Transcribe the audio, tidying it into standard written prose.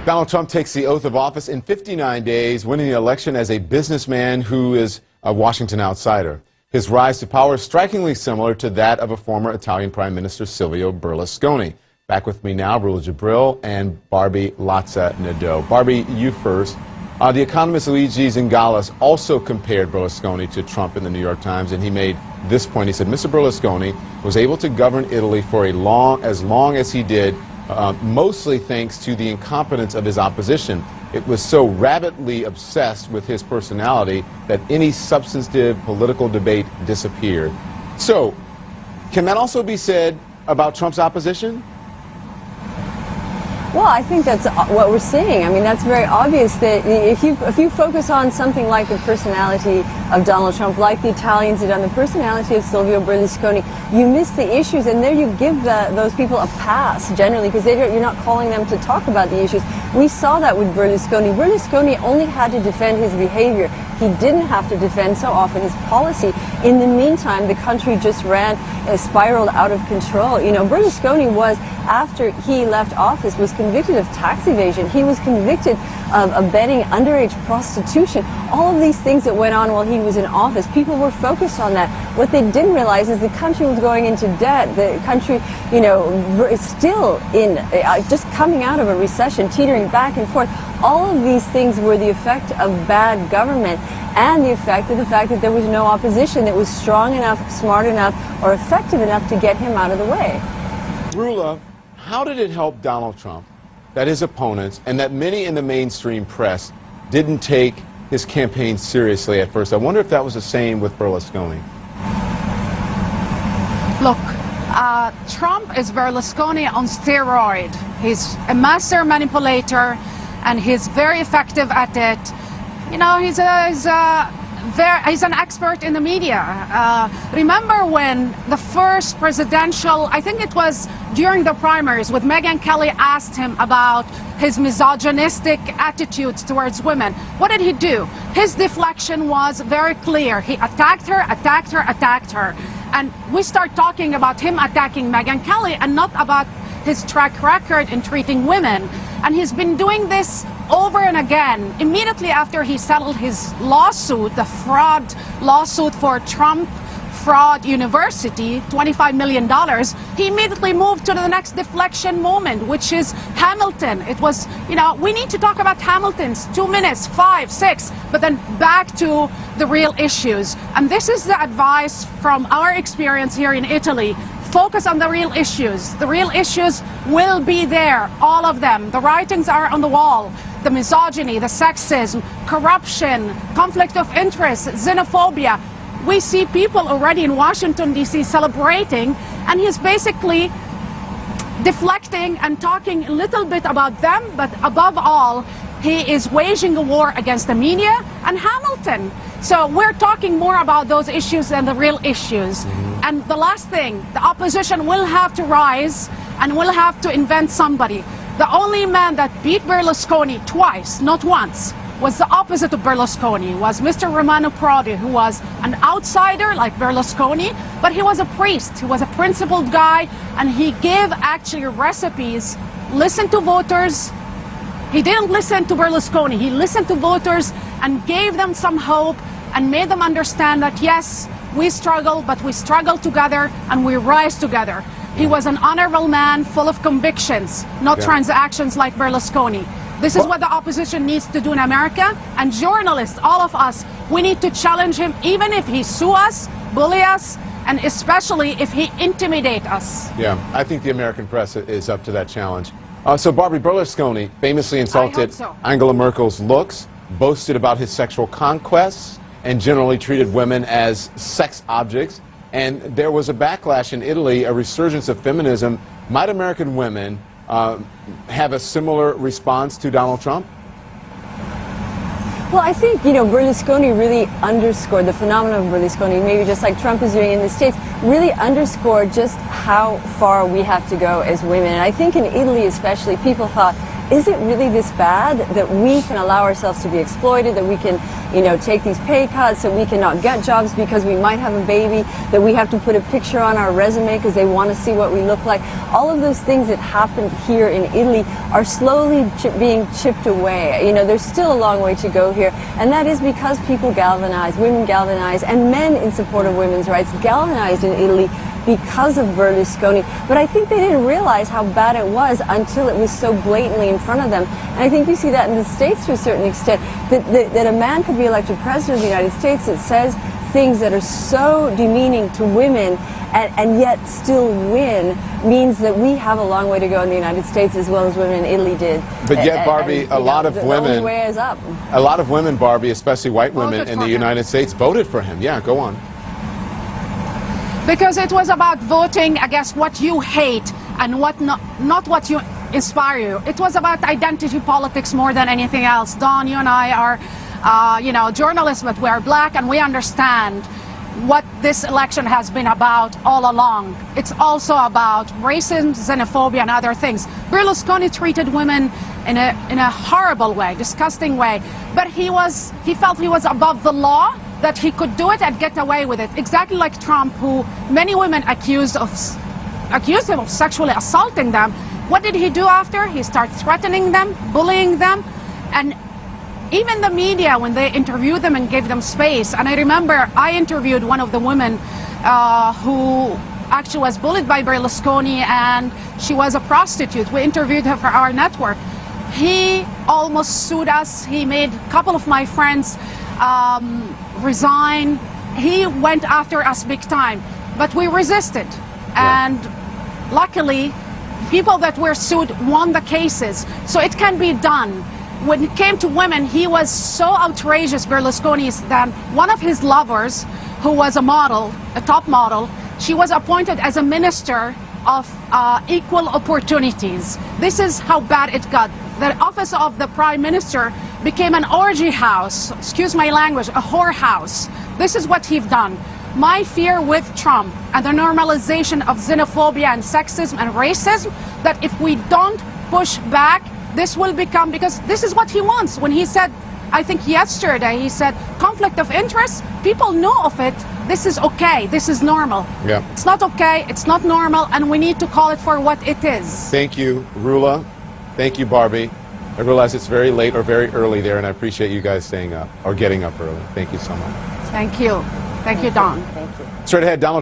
Donald Trump takes the oath of office in 59 days, winning the election as a businessman who is a Washington outsider. His rise to power is strikingly similar to that of a former Italian Prime Minister Silvio Berlusconi. Back with me now, Rula Jibril and Barbie Latza-Nadeau. Barbie, you first. The economist Luigi Zingales also compared Berlusconi to Trump in the New York Times, and he made this point. He said, Mr. Berlusconi was able to govern Italy for as long as he did, mostly thanks to the incompetence of his opposition. It was so rabidly obsessed with his personality that any substantive political debate disappeared. So, can that also be said about Trump's opposition? Well, I think that's what we're seeing. I mean, that's very obvious that if you focus on something like the personality of Donald Trump, like the Italians did on the personality of Silvio Berlusconi, you miss the issues, and there you give those people a pass, generally, because you're not calling them to talk about the issues. We saw that with Berlusconi. Berlusconi only had to defend his behavior. He didn't have to defend so often his policy. In the meantime, the country just spiraled out of control. You know, Berlusconi was, after he left office, was convicted of tax evasion. He was convicted of abetting underage prostitution. All of these things that went on while he was in office, people were focused on that. What they didn't realize is the country was going into debt. The country, you know, is still in, just coming out of a recession, teetering back and forth. All of these things were the effect of bad government and the effect of the fact that there was no opposition that was strong enough, smart enough, or effective enough to get him out of the way. Rula, how did it help Donald Trump that his opponents and that many in the mainstream press didn't take his campaign seriously at first? I wonder if that was the same with Berlusconi. Look, Trump is Berlusconi on steroid. He's a master manipulator, and he's very effective at it. You know, he's an expert in the media. Remember when the first presidential, I think it was during the primaries, with Megyn Kelly asked him about his misogynistic attitudes towards women. What did he do? His deflection was very clear. He attacked her, attacked her, attacked her. And we start talking about him attacking Megyn Kelly and not about his track record in treating women. And he's been doing this over and again. Immediately after he settled his lawsuit, the fraud lawsuit for Trump Fraud University, $25 million, he immediately moved to the next deflection moment, which is Hamilton. It was, you know, we need to talk about Hamilton's 2 minutes, 5, 6, but then back to the real issues. And this is the advice from our experience here in Italy. Focus on the real issues. The real issues will be there, all of them. The writings are on the wall. The misogyny, the sexism, corruption, conflict of interest, xenophobia. We see people already in Washington, D.C. celebrating, and he's basically deflecting and talking a little bit about them, but above all, he is waging a war against the media and Hamilton. So we're talking more about those issues than the real issues. And the last thing, the opposition will have to rise and will have to invent somebody. The only man that beat Berlusconi twice, not once, was the opposite of Berlusconi, was Mr. Romano Prodi, who was an outsider like Berlusconi, but he was a priest, he was a principled guy, and he gave actually recipes, listened to voters. He didn't listen to Berlusconi, he listened to voters and gave them some hope and made them understand that yes, we struggle, but we struggle together and we rise together. He was an honorable man full of convictions, not transactions like Berlusconi. This is what the opposition needs to do in America, and journalists, all of us, we need to challenge him even if he sue us, bully us, and especially if he intimidate us. Yeah, I think the American press is up to that challenge. So Barbie, Berlusconi famously insulted Angela Merkel's looks, boasted about his sexual conquests, and generally treated women as sex objects. And there was a backlash in Italy, a resurgence of feminism. Might American women have a similar response to Donald Trump? Well, I think, you know, Berlusconi really underscored the phenomenon of Berlusconi, maybe just like Trump is doing in the States, really underscored just how far we have to go as women. And I think in Italy especially, people thought is it really this bad that we can allow ourselves to be exploited, that we can, take these pay cuts, that we cannot get jobs because we might have a baby, that we have to put a picture on our resume because they want to see what we look like? All of those things that happened here in Italy are slowly being chipped away. There's still a long way to go here, and that is because people galvanized, women galvanized, and men in support of women's rights galvanized in Italy because of Berlusconi. But I think they didn't realize how bad it was until it was so blatantly in front of them. And I think you see that in the States to a certain extent, that a man could be elected president of the United States that says things that are so demeaning to women and yet still win, means that we have a long way to go in the United States as well as women in Italy did. But yet, Barbie, a lot of women, the only way is up. A lot of women, Barbie, especially white women in the United States, voted for him. Yeah, go on. Because it was about voting against what you hate and what not what you inspire you. It was about identity politics more than anything else. Dawn, you and I are, journalists, but we're black, and we understand what this election has been about all along. It's also about racism, xenophobia, and other things. Berlusconi treated women in a horrible way, disgusting way, but he felt he was above the law, that he could do it and get away with it. Exactly like Trump, who many women accused him of sexually assaulting them. What did he do after? He started threatening them, bullying them, and even the media, when they interviewed them and gave them space. And I remember I interviewed one of the women who actually was bullied by Berlusconi, and she was a prostitute. We interviewed her for our network. He almost sued us. He made a couple of my friends resign. He went after us big time, but we resisted. And luckily, people that were sued won the cases. So it can be done. When it came to women, he was so outrageous, Berlusconi, that one of his lovers, who was a model, a top model, she was appointed as a minister of equal opportunities. This is how bad it got. The office of the prime minister became an orgy house, excuse my language, a whorehouse. This is what he's done. My fear with Trump and the normalization of xenophobia and sexism and racism, that if we don't push back, this will become, because this is what he wants. When he said, I think yesterday, he said, conflict of interest, people know of it. This is okay. This is normal. Yeah. It's not okay. It's not normal. And we need to call it for what it is. Thank you, Rula. Thank you, Barbie. I realize it's very late or very early there, and I appreciate you guys staying up or getting up early. Thank you so much. Thank you. Thank you, Dawn. Thank you. Straight ahead, Donald